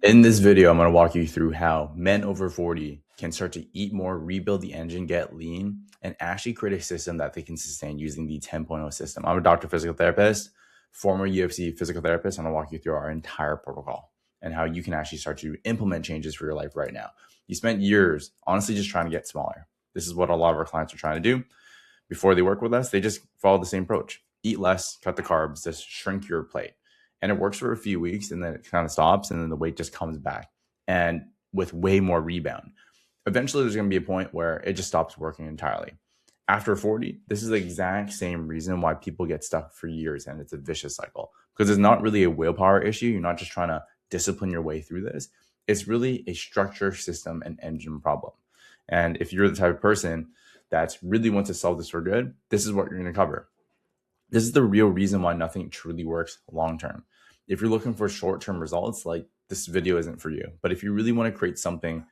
In this video, I'm going to walk you through how men over 40 can start to eat more, rebuild the engine, get lean, and actually create a system that they can sustain using the 10.0 system. I'm a doctor physical therapist, former UFC physical therapist. I'm going to walk you through our entire protocol and how you can actually start to implement changes for your life right now. You spent years honestly just trying to get smaller. This is what a lot of our clients are trying to do. Before they work with us, they just follow the same approach. Eat less, cut the carbs, just shrink your plate. And it works for a few weeks and then it kind of stops and then the weight just comes back and with way more rebound. Eventually, there's going to be a point where it just stops working entirely. After 40, this is the exact same reason why people get stuck for years and it's a vicious cycle because it's not really a willpower issue. You're not just trying to discipline your way through this. It's really a structure, system, and engine problem. And if you're the type of person that really wants to solve this for good, this is what you're going to cover. This is the real reason why nothing truly works long term. If you're looking for short term results, like this video isn't for you. But if you really want to create something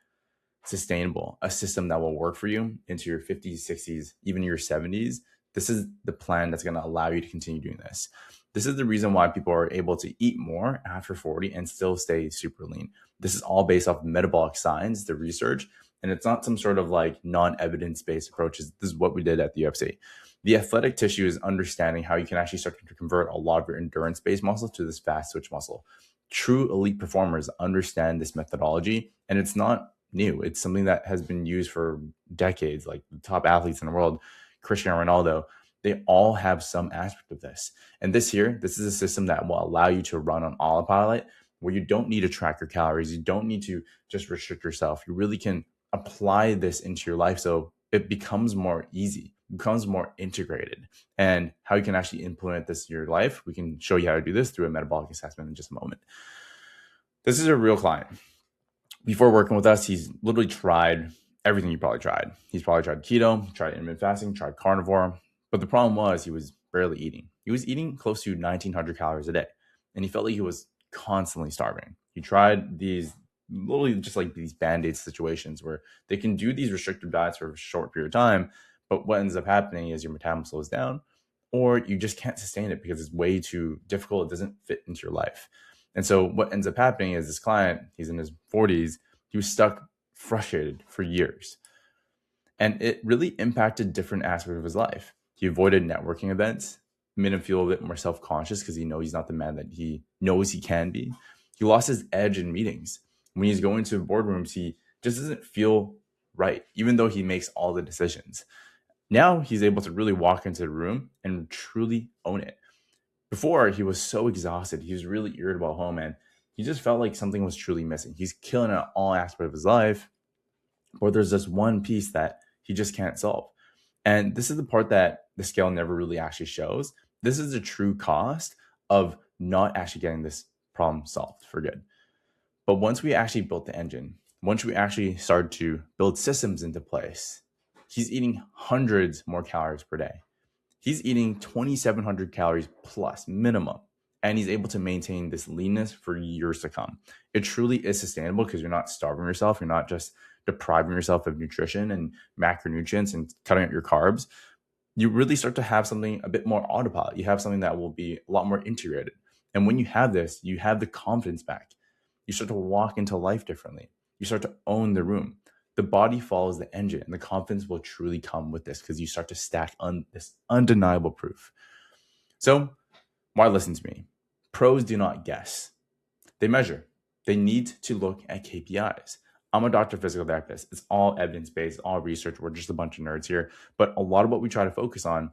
sustainable, a system that will work for you into your 50s, 60s, even your 70s, this is the plan that's going to allow you to continue doing this. This is the reason why people are able to eat more after 40 and still stay super lean. This is all based off metabolic science, the research, and it's not some sort of like non-evidence based approaches. This is what we did at the UFC. The athletic tissue is understanding how you can actually start to convert a lot of your endurance based muscle to this fast switch muscle. True elite performers understand this methodology, and it's not new. It's something that has been used for decades. Like the top athletes in the world, Cristiano Ronaldo, they all have some aspect of this. And this is a system that will allow you to run on autopilot where you don't need to track your calories. You don't need to just restrict yourself. You really can apply this into your life so it becomes more easy, becomes more integrated. And how you can actually implement this in your life, we can show you how to do this through a metabolic assessment in just a moment. This is a real client. Before working with us, he's literally tried everything you probably tried. He's probably tried keto, tried intermittent fasting, tried carnivore. But the problem was he was barely eating. He was eating close to 1,900 calories a day. And he felt like he was constantly starving. He tried these literally just like these band-aid situations where they can do these restrictive diets for a short period of time. But what ends up happening is your metabolism slows down or you just can't sustain it because it's way too difficult. It doesn't fit into your life. And so what ends up happening is this client, he's in his 40s, he was stuck frustrated for years. And it really impacted different aspects of his life. He avoided networking events, made him feel a bit more self-conscious because he knows he's not the man that he knows he can be. He lost his edge in meetings. When he's going to boardrooms, he just doesn't feel right, even though he makes all the decisions. Now he's able to really walk into the room and truly own it. Before, he was so exhausted. He was really irritable at home, and he just felt like something was truly missing. He's killing it all aspect of his life, but there's this one piece that he just can't solve. And this is the part that the scale never really actually shows. This is the true cost of not actually getting this problem solved for good. But once we actually built the engine, once we actually started to build systems into place, he's eating hundreds more calories per day. He's eating 2,700 calories plus minimum, and he's able to maintain this leanness for years to come. It truly is sustainable because you're not starving yourself. You're not just depriving yourself of nutrition and macronutrients and cutting out your carbs. You really start to have something a bit more autopilot. You have something that will be a lot more integrated. And when you have this, you have the confidence back. You start to walk into life differently. You start to own the room. The body follows the engine, and the confidence will truly come with this because you start to stack this undeniable proof. So why listen to me? Pros do not guess. They measure. They need to look at KPIs. I'm a doctor of physical therapist. It's all evidence-based, all research. We're just a bunch of nerds here. But a lot of what we try to focus on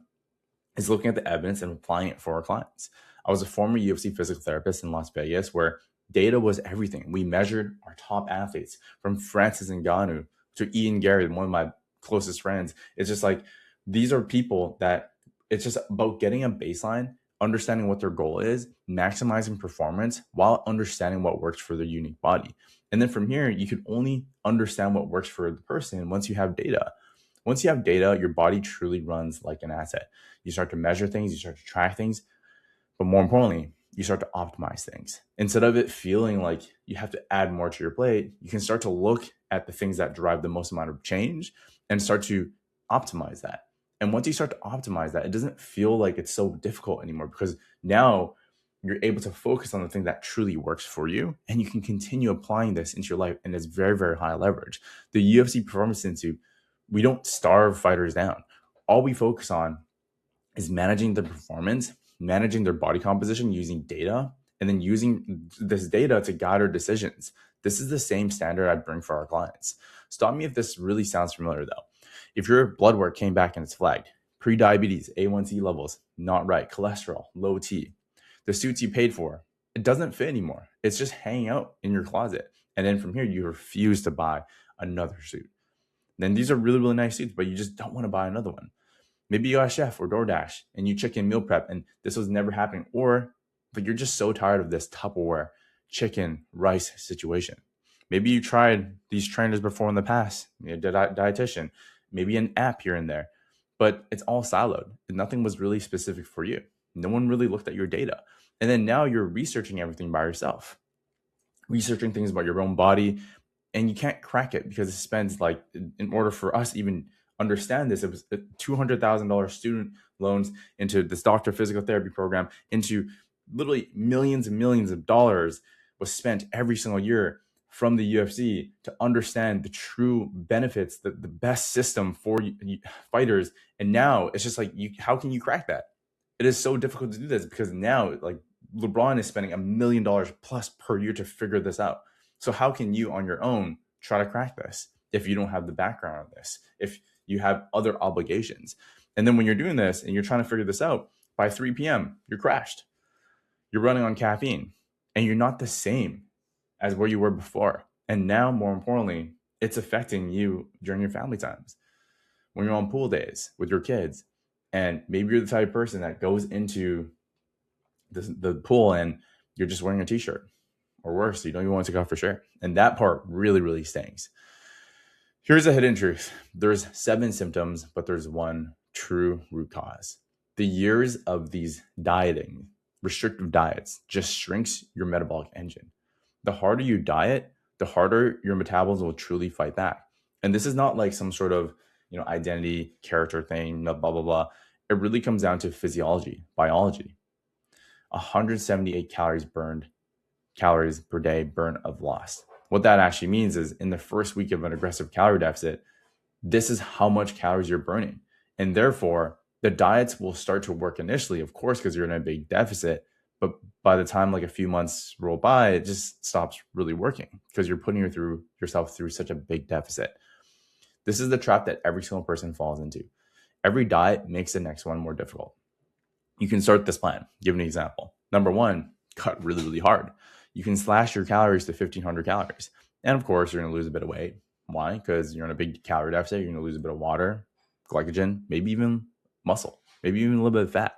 is looking at the evidence and applying it for our clients. I was a former UFC physical therapist in Las Vegas where data was everything. We measured our top athletes from Francis Ngannou to Ian Garrett, one of my closest friends. It's just like, these are people that it's just about getting a baseline, understanding what their goal is, maximizing performance while understanding what works for their unique body. And then from here, you can only understand what works for the person once you have data. Once you have data, your body truly runs like an asset. You start to measure things, you start to track things, but more importantly, you start to optimize things. Instead of it feeling like you have to add more to your plate, you can start to look at the things that drive the most amount of change and start to optimize that. And once you start to optimize that, it doesn't feel like it's so difficult anymore because now you're able to focus on the thing that truly works for you, and you can continue applying this into your life. And it's very, very high leverage. The UFC Performance Institute, we don't starve fighters down. All we focus on is managing the performance, managing their body composition using data, and then using this data to guide our decisions. This is the same standard I bring for our clients. Stop me if this really sounds familiar though. If your blood work came back and it's flagged, pre-diabetes, A1C levels, not right, cholesterol, low T, the suits you paid for, it doesn't fit anymore. It's just hanging out in your closet. And then from here, you refuse to buy another suit. Then these are really, really nice suits, but you just don't want to buy another one. Maybe you got a chef or DoorDash and you chicken meal prep and this was never happening. Or like you're just so tired of this Tupperware chicken rice situation. Maybe you tried these trainers before in the past, dietitian, maybe an app here and there, but it's all siloed. Nothing was really specific for you. No one really looked at your data. And then now you're researching everything by yourself, researching things about your own body, and you can't crack it because it spends like, in order for us even understand this, it was $200,000 student loans into this doctor physical therapy program, into literally millions and millions of dollars was spent every single year from the UFC to understand the true benefits, the best system for fighters. And now it's just like, how can you crack that? It is so difficult to do this because now like LeBron is spending $1 million plus per year to figure this out. So how can you on your own try to crack this if you don't have the background on this, if you have other obligations? And then when you're doing this and you're trying to figure this out, by 3 p.m., you're crashed. You're running on caffeine and you're not the same as where you were before. And now, more importantly, it's affecting you during your family times, when you're on pool days with your kids. And maybe you're the type of person that goes into the pool and you're just wearing a t-shirt, or worse, you don't even want to take off your shirt. And that part really, really stings. Here's a hidden truth. There's 7 symptoms, but there's one true root cause. The years of these dieting, restrictive diets, just shrinks your metabolic engine. The harder you diet, the harder your metabolism will truly fight back. And this is not like some sort of, identity, character thing, blah, blah, blah. It really comes down to physiology, biology. 178 calories per day burn of lost. What that actually means is in the first week of an aggressive calorie deficit, this is how much calories you're burning. And therefore, the diets will start to work initially, of course, because you're in a big deficit. But by the time like a few months roll by, it just stops really working because you're putting yourself through such a big deficit. This is the trap that every single person falls into. Every diet makes the next one more difficult. You can start this plan. Give an example. Number 1, cut really, really hard. You can slash your calories to 1,500 calories. And of course, you're going to lose a bit of weight. Why? Because you're in a big calorie deficit. You're going to lose a bit of water, glycogen, maybe even muscle, maybe even a little bit of fat,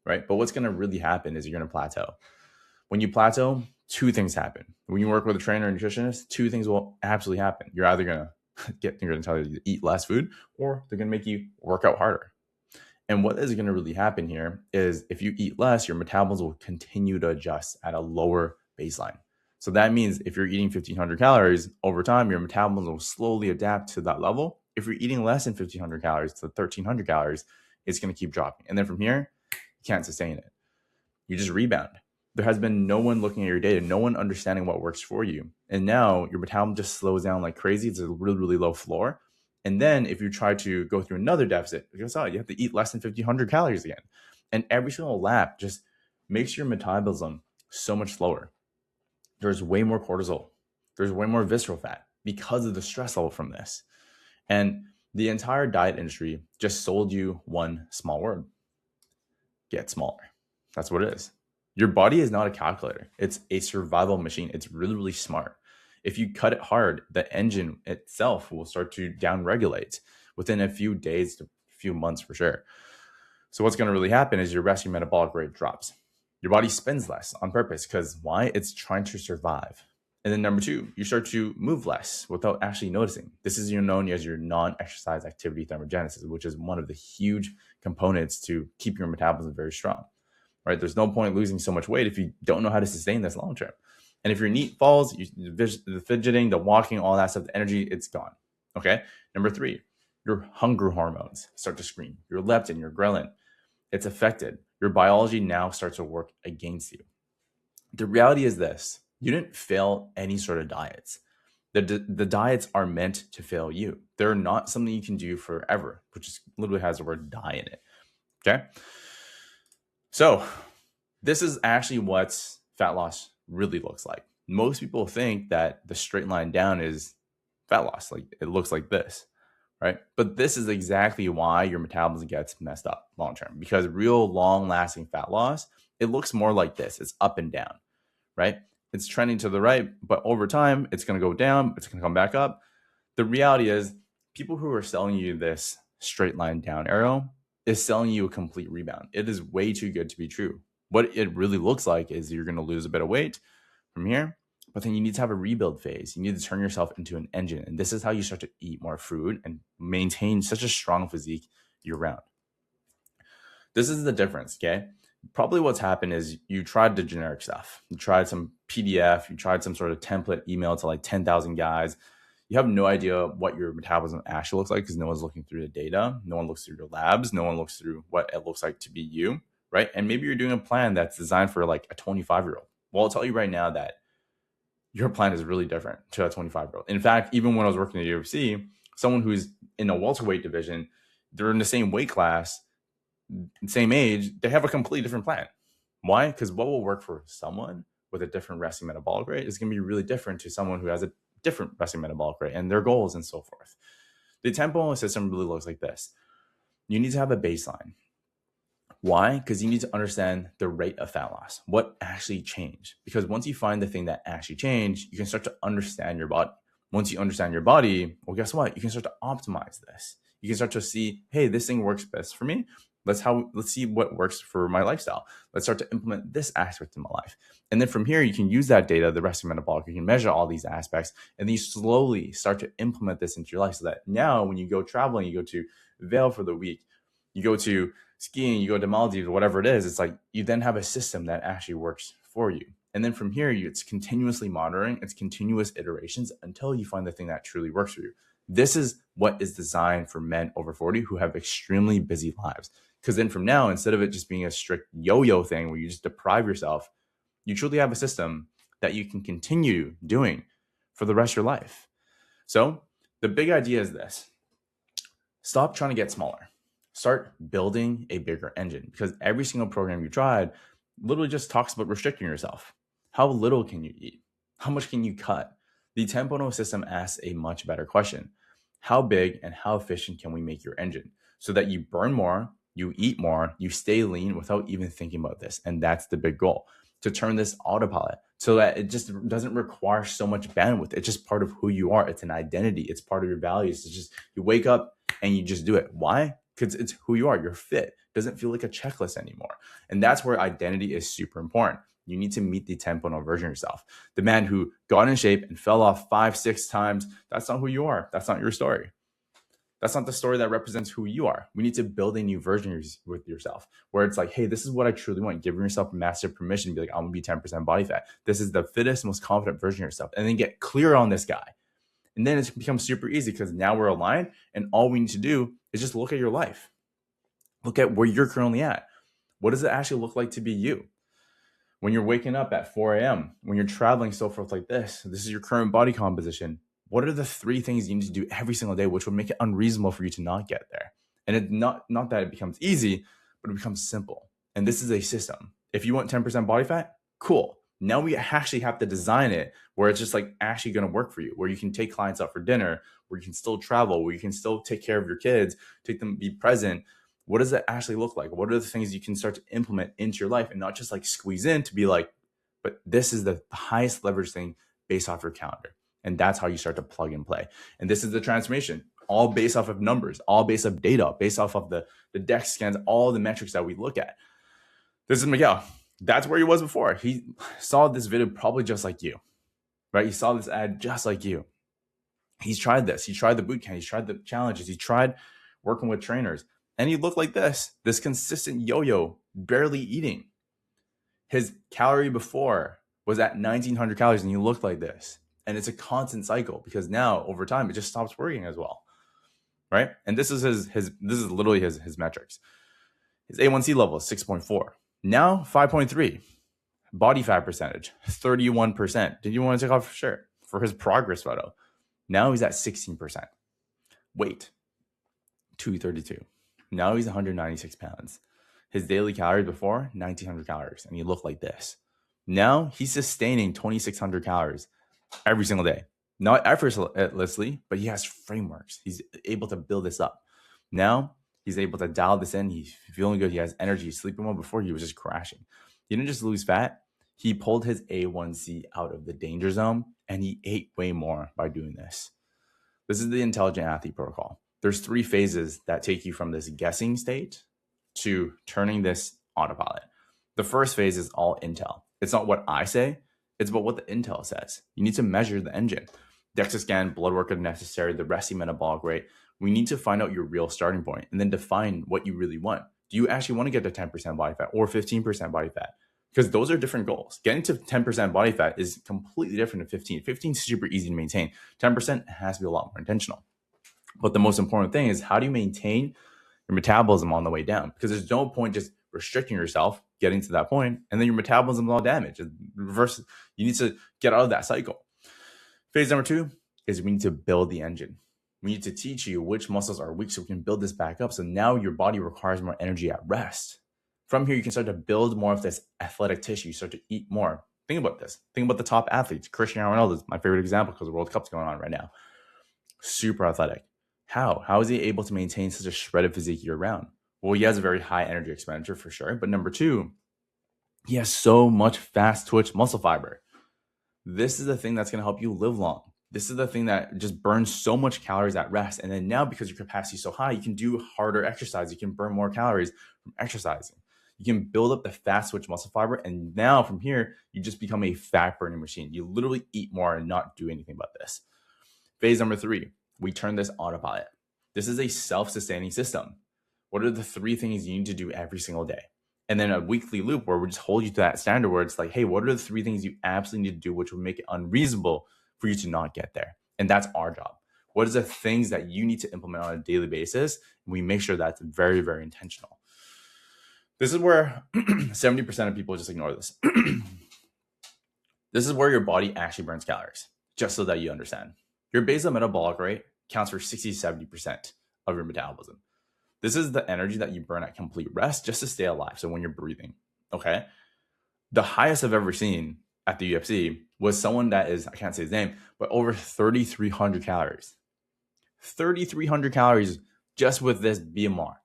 right? But what's going to really happen is you're going to plateau. When you plateau, 2 things happen. When you work with a trainer or nutritionist, 2 things will absolutely happen. You're either going to they're going to tell you to eat less food, or they're going to make you work out harder. And what is going to really happen here is if you eat less, your metabolism will continue to adjust at a lower baseline. So that means if you're eating 1,500 calories over time, your metabolism will slowly adapt to that level. If you're eating less than 1,500 calories to 1,300 calories, it's going to keep dropping. And then from here, you can't sustain it. You just rebound. There has been no one looking at your data, no one understanding what works for you. And now your metabolism just slows down like crazy. It's a really, really low floor. And then if you try to go through another deficit, you have to eat less than 1,500 calories again. And every single lap just makes your metabolism so much slower. There's way more cortisol. There's way more visceral fat because of the stress level from this. And the entire diet industry just sold you one small word: get smaller. That's what it is. Your body is not a calculator. It's a survival machine. It's really, really smart. If you cut it hard, the engine itself will start to downregulate within a few days to a few months for sure. So what's going to really happen is your resting metabolic rate drops. Your body spends less on purpose because why? It's trying to survive. And then number 2, you start to move less without actually noticing. This is known as your non-exercise activity thermogenesis, which is one of the huge components to keep your metabolism very strong. Right? There's no point losing so much weight if you don't know how to sustain this long term. And if your NEAT falls, the fidgeting, the walking, all that stuff, the energy, it's gone. Okay. Number 3, your hunger hormones start to scream. Your leptin, your ghrelin, it's affected. Your biology now starts to work against you. The reality is this: you didn't fail any sort of diets. The diets are meant to fail you. They're not something you can do forever, which is literally has the word die in it. Okay. So this is actually what fat loss really looks like. Most people think that the straight line down is fat loss. Like it looks like this, right? But this is exactly why your metabolism gets messed up long term, because real long lasting fat loss, it looks more like this. It's up and down, right? It's trending to the right, but over time, it's going to go down. It's going to come back up. The reality is people who are selling you this straight line down arrow is selling you a complete rebound. It is way too good to be true. What it really looks like is you're going to lose a bit of weight from here, but then you need to have a rebuild phase. You need to turn yourself into an engine. And this is how you start to eat more food and maintain such a strong physique year round. This is the difference, okay? Probably what's happened is you tried the generic stuff. You tried some PDF, you tried some sort of template email to like 10,000 guys. You have no idea what your metabolism actually looks like because no one's looking through the data. No one looks through your labs. No one looks through what it looks like to be you, right? And maybe you're doing a plan that's designed for like a 25-year-old. Well, I'll tell you right now that your plan is really different to a 25-year-old. In fact, even when I was working at the UFC, someone who's in a welterweight division, they're in the same weight class, same age, they have a completely different plan. Why? Because what will work for someone with a different resting metabolic rate is going to be really different to someone who has a different resting metabolic rate and their goals and so forth. The 10.0 system really looks like this. You need to have a baseline. Why? Because you need to understand the rate of fat loss, what actually changed. Because once you find the thing that actually changed, you can start to understand your body. Once you understand your body, well, guess what? You can start to optimize this. You can start to see, hey, this thing works best for me. Let's see what works for my lifestyle. Let's start to implement this aspect in my life. And then from here, you can use that data, the resting metabolic, you can measure all these aspects, and then you slowly start to implement this into your life so that now when you go traveling, you go to Vail for the week, you go to skiing, you go to Maldives, whatever it is, it's like you then have a system that actually works for you. And then from here, it's continuously monitoring, it's continuous iterations until you find the thing that truly works for you. This is what is designed for men over 40 who have extremely busy lives. Because then from now, instead of it just being a strict yo-yo thing where you just deprive yourself, you truly have a system that you can continue doing for the rest of your life. So the big idea is this: stop trying to get smaller. Start building a bigger engine, because every single program you tried literally just talks about restricting yourself. How little can you eat? How much can you cut? The 10.0 system asks a much better question. How big and how efficient can we make your engine so that you burn more, you eat more, you stay lean without even thinking about this? And that's the big goal, to turn this autopilot so that it just doesn't require so much bandwidth. It's just part of who you are. It's an identity. It's part of your values. It's just, you wake up and you just do it. Why? Because it's who you are. You're fit. It doesn't feel like a checklist anymore. And that's where identity is super important. You need to meet the 10.0 version of yourself. The man who got in shape and fell off 5-6 times, that's not who you are. That's not your story. That's not the story that represents who you are. We need to build a new version with yourself where it's like, hey, this is what I truly want. Giving yourself massive permission to be like, I'm going to be 10% body fat. This is the fittest, most confident version of yourself. And then get clear on this guy. And then it becomes super easy because now we're aligned, and all we need to do is just look at your life. Look at where you're currently at. What does it actually look like to be you? When you're waking up at 4 a.m., when you're traveling so forth like this is your current body composition. What are the 3 things you need to do every single day, which will make it unreasonable for you to not get there? And it's not that it becomes easy, but it becomes simple. And this is a system. If you want 10% body fat, cool. Now we actually have to design it where it's just like actually going to work for you, where you can take clients out for dinner, where you can still travel, where you can still take care of your kids, take them, be present. What does that actually look like? What are the things you can start to implement into your life and not just like squeeze in to be like, but this is the highest leverage thing based off your calendar. And that's how you start to plug and play. And this is the transformation, all based off of numbers, all based off data, based off of the DEX scans, all the metrics that we look at. This is Miguel. That's where he was before. He saw this video probably just like you, right? He saw this ad just like you. He's tried this. He tried the boot camp. He's tried the challenges. He tried working with trainers. And he looked like this consistent yo-yo, barely eating. His calorie before was at 1,900 calories, and he looked like this. And it's a constant cycle because now over time, it just stops working as well, right? And this is this is literally his metrics. His A1C level is 6.4. Now 5.3. Body fat percentage, 31%. Did you want to take off? Sure. For his progress photo. Now he's at 16%. Weight, 232. Now he's 196 pounds. His daily calories before, 1,900 calories. And he looked like this. Now he's sustaining 2,600 calories every single day. Not effortlessly, but he has frameworks. He's able to build this up. Now he's able to dial this in. He's feeling good. He has energy. He's sleeping well. Before he was just crashing. He didn't just lose fat. He pulled his A1C out of the danger zone and he ate way more by doing this. This is the intelligent athlete protocol. There's 3 phases that take you from this guessing state to turning this autopilot. The first phase is all intel. It's not what I say. It's about what the intel says. You need to measure the engine. DEXA scan, blood work are necessary, the resting metabolic rate. We need to find out your real starting point and then define what you really want. Do you actually want to get to 10% body fat or 15% body fat? Because those are different goals. Getting to 10% body fat is completely different than 15. 15 is super easy to maintain. 10% has to be a lot more intentional. But the most important thing is, how do you maintain your metabolism on the way down? Because there's no point just restricting yourself, getting to that point, and then your metabolism is all damaged. Reverse, you need to get out of that cycle. Phase number 2 is we need to build the engine. We need to teach you which muscles are weak so we can build this back up. So now your body requires more energy at rest. From here, you can start to build more of this athletic tissue. You start to eat more. Think about this. Think about the top athletes. Cristiano Ronaldo is my favorite example because the World Cup's going on right now. Super athletic. How? How is he able to maintain such a shredded physique year round? Well, he has a very high energy expenditure for sure. But number 2, he has so much fast twitch muscle fiber. This is the thing that's going to help you live long. This is the thing that just burns so much calories at rest. And then now, because your capacity is so high, you can do harder exercise. You can burn more calories from exercising. You can build up the fast twitch muscle fiber. And now from here, you just become a fat burning machine. You literally eat more and not do anything about this. Phase number 3, we turn this autopilot. This is a self-sustaining system. What are the 3 things you need to do every single day? And then a weekly loop where we just hold you to that standard where it's like, hey, what are the 3 things you absolutely need to do, which would make it unreasonable for you to not get there? And that's our job. What is the things that you need to implement on a daily basis? And we make sure that's very, very intentional. This is where 70% of people just ignore this. This is where your body actually burns calories, just so that you understand. Your basal metabolic rate counts for 60-70% of your metabolism. This is the energy that you burn at complete rest just to stay alive. So when you're breathing, okay? The highest I've ever seen at the UFC was someone that is, I can't say his name, but over 3,300 calories. 3,300 calories just with this BMR.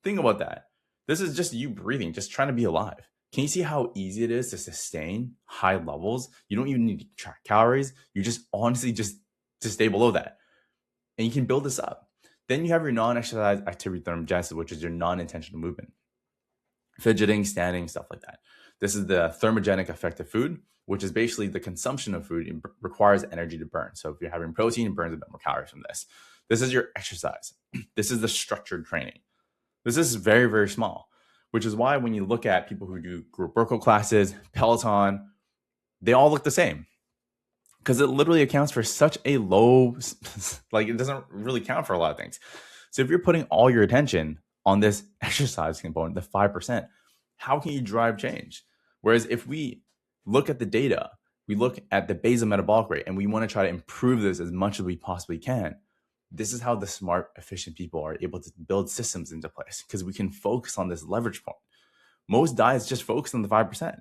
Think about that. This is just you breathing, just trying to be alive. Can you see how easy it is to sustain high levels? You don't even need to track calories. You just honestly just to stay below that. And you can build this up. Then you have your non-exercise activity thermogenesis, which is your non-intentional movement. Fidgeting, standing, stuff like that. This is the thermogenic effect of food, which is basically the consumption of food. It requires energy to burn. So if you're having protein, it burns a bit more calories from this. This is your exercise. This is the structured training. This is very, very small, which is why when you look at people who do group workout classes, Peloton, they all look the same. Because it literally accounts for such a low, like it doesn't really count for a lot of things. So if you're putting all your attention on this exercise component, the 5%, how can you drive change? Whereas if we look at the data, we look at the basal metabolic rate, and we want to try to improve this as much as we possibly can, this is how the smart, efficient people are able to build systems into place, because we can focus on this leverage point. Most diets just focus on the 5%.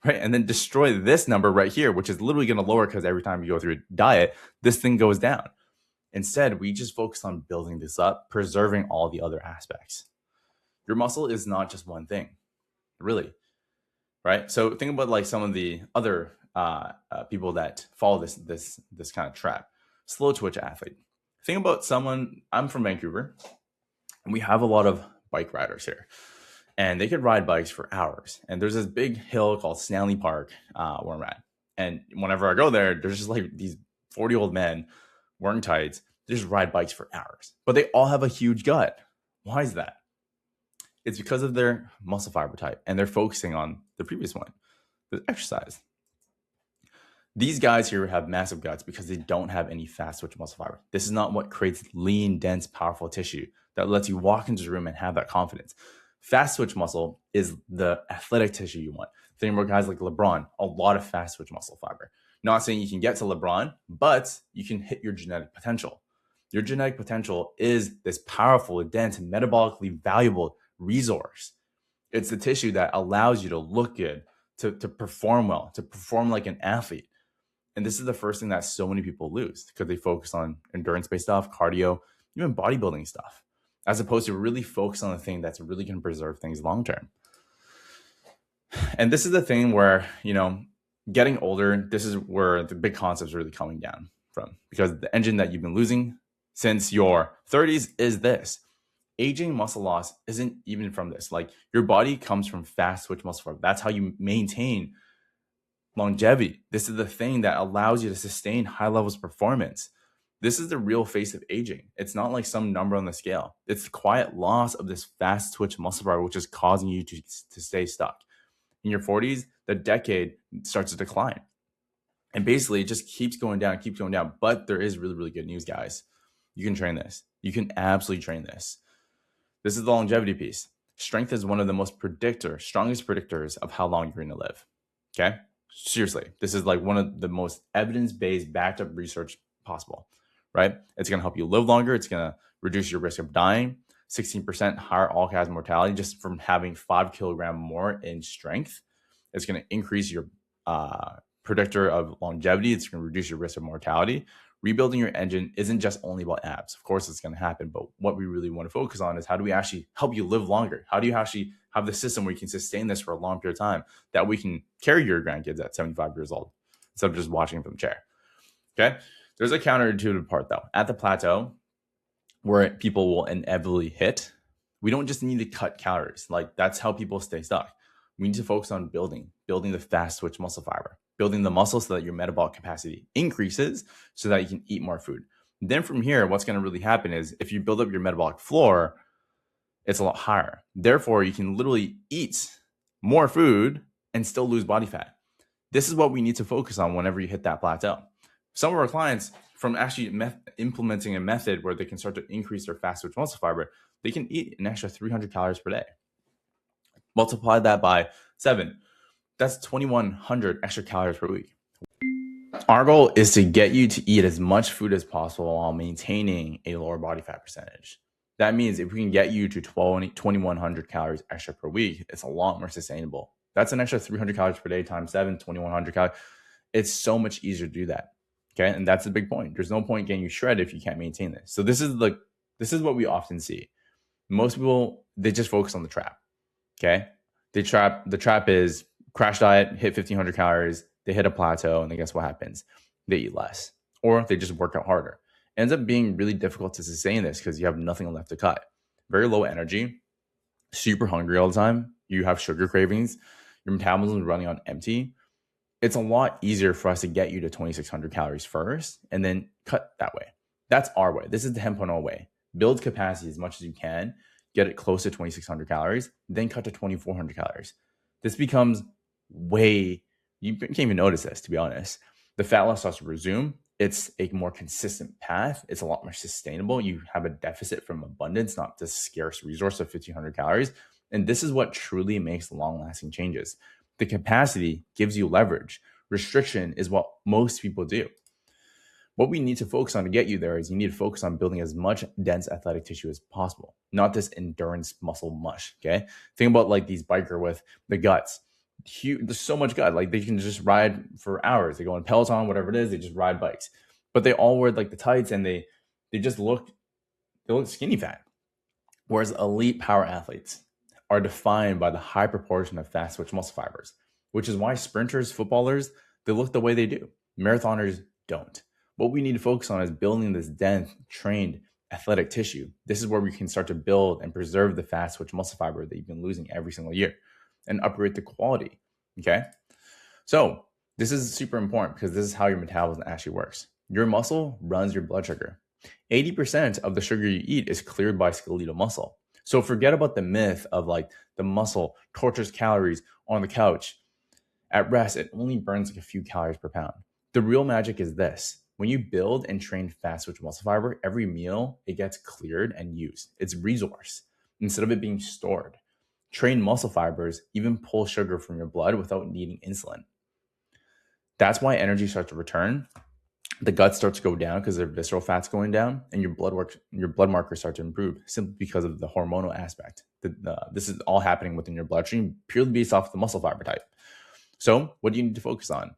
Right, and then destroy this number right here, which is literally going to lower because every time you go through a diet, this thing goes down. Instead, we just focus on building this up, preserving all the other aspects. Your muscle is not just one thing, really, right? So think about like some of the other people that follow this kind of trap. Slow twitch athlete. Think about someone. I'm from Vancouver, and we have a lot of bike riders here. And they could ride bikes for hours. And there's this big hill called Stanley Park where I'm at. And whenever I go there, there's just like these 40-year-old men wearing tights. They just ride bikes for hours. But they all have a huge gut. Why is that? It's because of their muscle fiber type. And they're focusing on the previous one, the exercise. These guys here have massive guts because they don't have any fast twitch muscle fiber. This is not what creates lean, dense, powerful tissue that lets you walk into the room and have that confidence. Fast twitch muscle is the athletic tissue you want. Think about guys like LeBron, a lot of fast twitch muscle fiber. Not saying you can get to LeBron, but you can hit your genetic potential. Your genetic potential is this powerful, dense, metabolically valuable resource. It's the tissue that allows you to look good, to perform well, to perform like an athlete. And this is the first thing that so many people lose because they focus on endurance-based stuff, cardio, even bodybuilding stuff, as opposed to really focus on the thing that's really going to preserve things long-term. And this is the thing where, getting older, this is where the big concepts are really coming down from, because the engine that you've been losing since your 30s is this. Aging muscle loss isn't even from this. Like, your body comes from fast twitch muscle fiber. That's how you maintain longevity. This is the thing that allows you to sustain high levels of performance. This is the real face of aging. It's not like some number on the scale. It's the quiet loss of this fast twitch muscle fiber, which is causing you to stay stuck. In your 40s, the decade starts to decline. And basically, it just keeps going down. But there is really, really good news, guys. You can train this. You can absolutely train this. This is the longevity piece. Strength is one of the strongest predictors of how long you're going to live. Okay? Seriously, this is like one of the most evidence-based, backed up research possible, right? It's going to help you live longer. It's going to reduce your risk of dying. 16% higher all-cause mortality just from having 5 kilogram more in strength. It's going to increase your predictor of longevity. It's going to reduce your risk of mortality. Rebuilding your engine isn't just only about abs. Of course, it's going to happen, but what we really want to focus on is how do we actually help you live longer? How do you actually have the system where you can sustain this for a long period of time that we can carry your grandkids at 75 years old instead of just watching from the chair? Okay. There's a counterintuitive part though. At the plateau where people will inevitably hit, we don't just need to cut calories. Like, that's how people stay stuck. We need to focus on building the fast twitch muscle fiber, building the muscle so that your metabolic capacity increases so that you can eat more food. Then from here, what's going to really happen is if you build up your metabolic floor, it's a lot higher. Therefore, you can literally eat more food and still lose body fat. This is what we need to focus on whenever you hit that plateau. Some of our clients, from actually implementing a method where they can start to increase their fast twitch muscle fiber, they can eat an extra 300 calories per day. Multiply that by 7. That's 2,100 extra calories per week. Our goal is to get you to eat as much food as possible while maintaining a lower body fat percentage. That means if we can get you to 2,100 calories extra per week, it's a lot more sustainable. That's an extra 300 calories per day times 7, 2,100 calories. It's so much easier to do that. Okay. And that's the big point. There's no point getting you shredded if you can't maintain this. So this is what we often see. Most people, they just focus on the trap. Okay. The trap is crash diet, hit 1,500 calories, they hit a plateau, and then guess what happens? They eat less, or they just work out harder. It ends up being really difficult to sustain this because you have nothing left to cut. Very low energy, super hungry all the time. You have sugar cravings. Your metabolism is running on empty. It's a lot easier for us to get you to 2,600 calories first and then cut that way. That's our way. This is the 10.0 way. Build capacity as much as you can, get it close to 2,600 calories, then cut to 2,400 calories. This becomes you can't even notice this, to be honest. The fat loss starts to resume. It's a more consistent path. It's a lot more sustainable. You have a deficit from abundance, not this scarce resource of 1,500 calories. And this is what truly makes long-lasting changes. The capacity gives you leverage. Restriction is what most people do. What we need to focus on to get you there is you need to focus on building as much dense athletic tissue as possible, not this endurance muscle mush, okay? Think about like these biker with the guts. There's so much gut. Like, they can just ride for hours. They go on Peloton, whatever it is, they just ride bikes. But they all wear like the tights and they just look skinny fat. Whereas elite power athletes are defined by the high proportion of fast twitch muscle fibers, which is why sprinters, footballers, they look the way they do. Marathoners don't. What we need to focus on is building this dense, trained, athletic tissue. This is where we can start to build and preserve the fast twitch muscle fiber that you've been losing every single year and upgrade the quality, okay? So this is super important because this is how your metabolism actually works. Your muscle runs your blood sugar. 80% of the sugar you eat is cleared by skeletal muscle. So forget about the myth of like the muscle tortures calories on the couch. At rest, it only burns like a few calories per pound. The real magic is this. When you build and train fast twitch muscle fiber, every meal, it gets cleared and used. It's resource instead of it being stored. Trained muscle fibers even pull sugar from your blood without needing insulin. That's why energy starts to return. The gut starts to go down because their visceral fat's going down, and your blood markers start to improve simply because of the hormonal aspect. This is all happening within your bloodstream purely based off the muscle fiber type. So what do you need to focus on?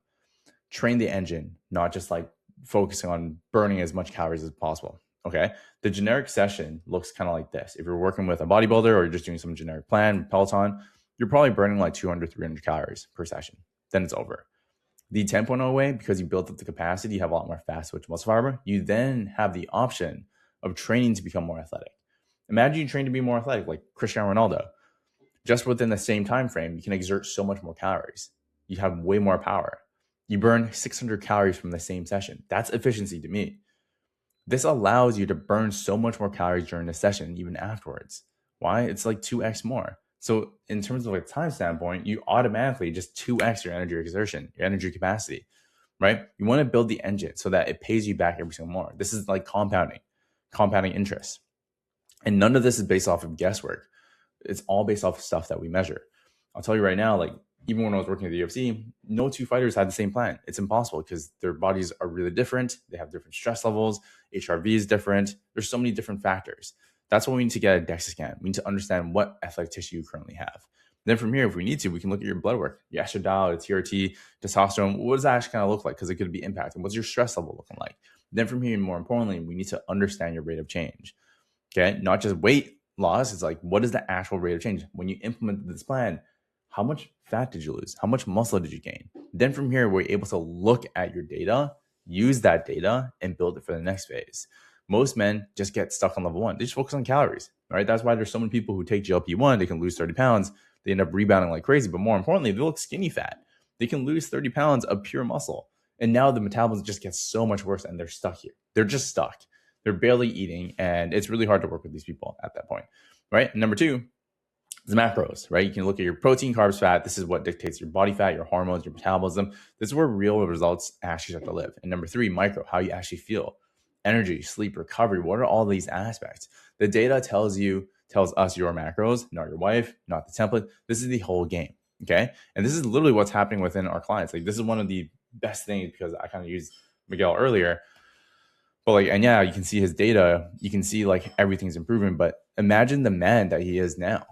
Train the engine, not just like focusing on burning as much calories as possible. Okay. The generic session looks kind of like this. If you're working with a bodybuilder or you're just doing some generic plan, Peloton, you're probably burning like 200, 300 calories per session. Then it's over. The 10.0 way, because you built up the capacity, you have a lot more fast twitch muscle fiber, you then have the option of training to become more athletic. Imagine you train to be more athletic, like Cristiano Ronaldo. Just within the same time frame, you can exert so much more calories. You have way more power. You burn 600 calories from the same session. That's efficiency to me. This allows you to burn so much more calories during the session, even afterwards. Why? It's like 2x more. So in terms of a time standpoint, you automatically just 2x your energy exertion, your energy capacity, right? You want to build the engine so that it pays you back every single more. This is like compounding interest. And none of this is based off of guesswork. It's all based off of stuff that we measure. I'll tell you right now, like even when I was working at the UFC, no two fighters had the same plan. It's impossible because their bodies are really different. They have different stress levels. HRV is different. There's so many different factors. That's why we need to get a DEXA scan. We need to understand what athletic tissue you currently have. Then from here, if we need to, we can look at your blood work, your estradiol, your TRT, testosterone. What does that actually kind of look like? Because it could be impacting. What's your stress level looking like? Then from here, more importantly, we need to understand your rate of change. Okay, not just weight loss. It's like, what is the actual rate of change? When you implement this plan, how much fat did you lose? How much muscle did you gain? Then from here, we're able to look at your data, use that data, and build it for the next phase. Most men just get stuck on level one. They just focus on calories, right? That's why there's so many people who take GLP-1, they can lose 30 pounds. They end up rebounding like crazy. But more importantly, they look skinny fat. They can lose 30 pounds of pure muscle. And now the metabolism just gets so much worse and they're stuck here. They're just stuck. They're barely eating. And it's really hard to work with these people at that point, right? And number two, the macros, right? You can look at your protein, carbs, fat. This is what dictates your body fat, your hormones, your metabolism. This is where real results actually start to live. And number three, micro, how you actually feel. Energy, sleep, recovery. What are all these aspects? The data tells us your macros, not your wife, not the template. This is the whole game, okay? And this is literally what's happening within our clients. Like this is one of the best things because I kind of used Miguel earlier. But like, and yeah, you can see his data. You can see like everything's improving. But imagine the man that he is now.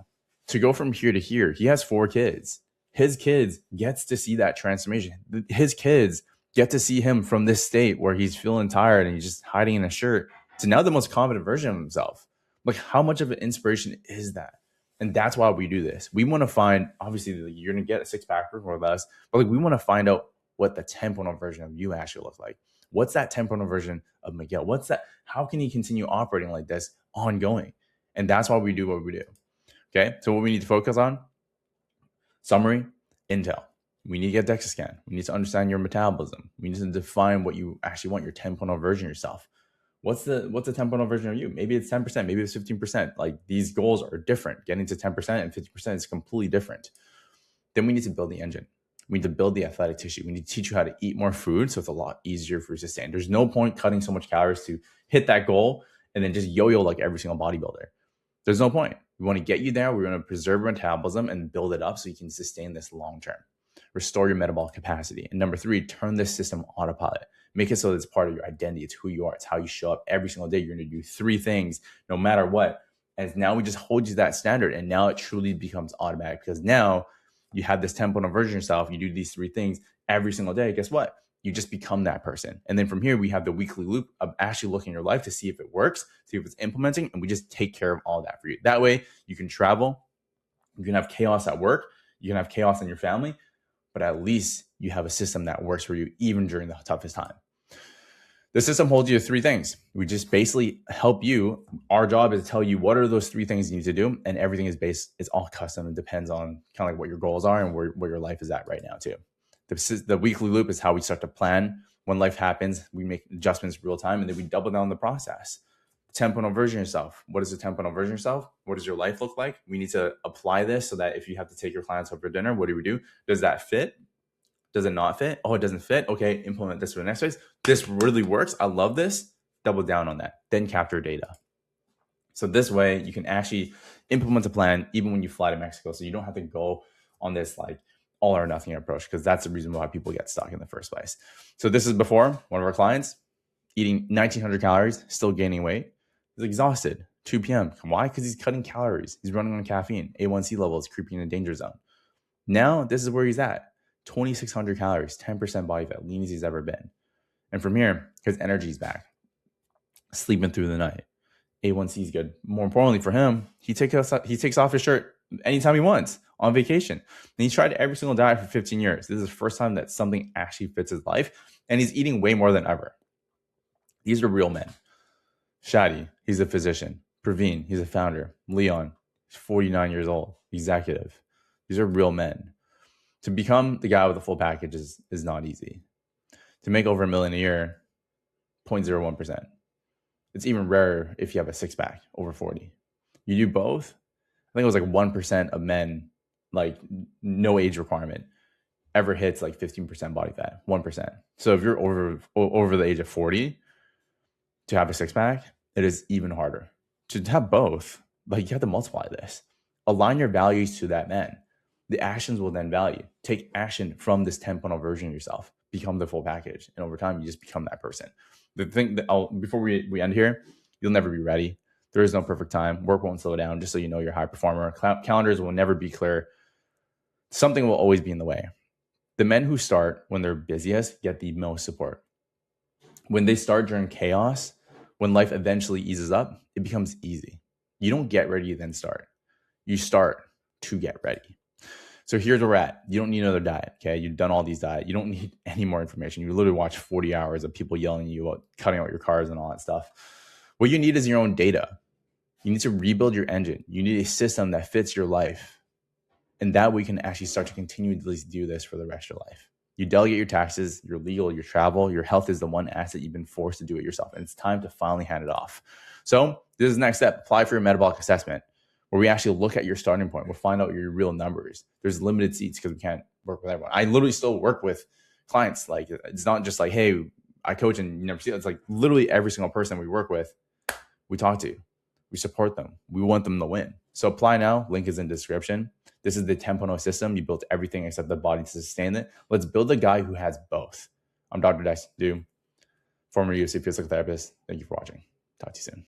To go from here to here, he has 4 kids. His kids gets to see that transformation. His kids get to see him from this state where he's feeling tired and he's just hiding in a shirt to now the most confident version of himself. Like how much of an inspiration is that? And that's why we do this. We want to find, obviously you're going to get a 6-pack with us, but like we want to find out what the 10.0 version of you actually looks like. What's that 10.0 version of Miguel? What's that? How can he continue operating like this ongoing? And that's why we do what we do. Okay, so what we need to focus on, summary, intel. We need to get DEXA scan. We need to understand your metabolism. We need to define what you actually want, your 10.0 version of yourself. What's the 10.0 version of you? Maybe it's 10%, maybe it's 15%. Like these goals are different. Getting to 10% and 50% is completely different. Then we need to build the engine. We need to build the athletic tissue. We need to teach you how to eat more food so it's a lot easier for you to sustain. There's no point cutting so much calories to hit that goal and then just yo-yo like every single bodybuilder. There's no point. We want to get you there. We want to preserve your metabolism and build it up so you can sustain this long term. Restore your metabolic capacity. And number 3, turn this system autopilot. Make it so that it's part of your identity. It's who you are. It's how you show up every single day. You're going to do 3 things no matter what. And now we just hold you to that standard. And now it truly becomes automatic because now you have this 10.0 version of yourself. You do these 3 things every single day. Guess what? You just become that person. And then from here, we have the weekly loop of actually looking at your life to see if it works, see if it's implementing, and we just take care of all that for you. That way you can travel, you can have chaos at work, you can have chaos in your family, but at least you have a system that works for you even during the toughest time. The system holds you to 3 things. We just basically help you. Our job is to tell you what are those 3 things you need to do, and everything is it's all custom and depends on kind of like what your goals are and where your life is at right now too. The weekly loop is how we start to plan. When life happens, we make adjustments real time, and then we double down the process. 10.0 version of yourself. What is the 10.0 version of yourself? What does your life look like? We need to apply this so that if you have to take your clients out for dinner, what do? Does that fit? Does it not fit? Oh, it doesn't fit. Okay, implement this for the next phase. This really works. I love this. Double down on that. Then capture data. So this way you can actually implement a plan even when you fly to Mexico. So you don't have to go on this like all or nothing approach, because that's the reason why people get stuck in the first place. So this is before one of our clients eating 1900 calories, still gaining weight. He's exhausted. 2 p.m. Why? Because he's cutting calories. He's running on caffeine. A1C level is creeping in a danger zone. Now this is where he's at. 2,600 calories, 10% body fat, lean as he's ever been. And from here, his energy's back. Sleeping through the night. A1C is good. More importantly for him, he takes off his shirt anytime he wants on vacation. And he's tried every single diet for 15 years. This is the first time that something actually fits his life. And he's eating way more than ever. These are real men. Shadi, he's a physician. Praveen, he's a founder. Leon, he's 49 years old, executive. These are real men. To become the guy with the full package is not easy. To make over $1 million a year, 0.01%. It's even rarer if you have a six-pack over 40. You do both, I think it was like 1% of men, like no age requirement, ever hits like 15% body fat, 1%. So if you're over the age of 40, to have a six-pack, it is even harder. To have both, like you have to multiply this. Align your values to that man. The actions will then value. Take action from this 10.0 version of yourself. Become the full package. And over time, you just become that person. The thing that before we end here, you'll never be ready. There is no perfect time. Work won't slow down, just so you know you're a high performer. Calendars will never be clear. Something will always be in the way. The men who start when they're busiest get the most support. When they start during chaos, when life eventually eases up, it becomes easy. You don't get ready, then start. You start to get ready. So here's where we're at. You don't need another diet, okay? You've done all these diets. You don't need any more information. You literally watch 40 hours of people yelling at you about cutting out your carbs and all that stuff. What you need is your own data. You need to rebuild your engine. You need a system that fits your life. And that way you can actually start to continually do this for the rest of your life. You delegate your taxes, your legal, your travel, your health is the one asset you've been forced to do it yourself. And it's time to finally hand it off. So this is the next step. Apply for your metabolic assessment, where we actually look at your starting point. We'll find out your real numbers. There's limited seats because we can't work with everyone. I literally still work with clients. Like, it's not just like, hey, I coach and you never see it. It's like literally every single person we work with, we talk to, we support them. We want them to win. So apply now. Link is in the description. This is the 10.0 system. You built everything except the body to sustain it. Let's build a guy who has both. I'm Dr. Dice Du, former UFC physical therapist. Thank you for watching. Talk to you soon.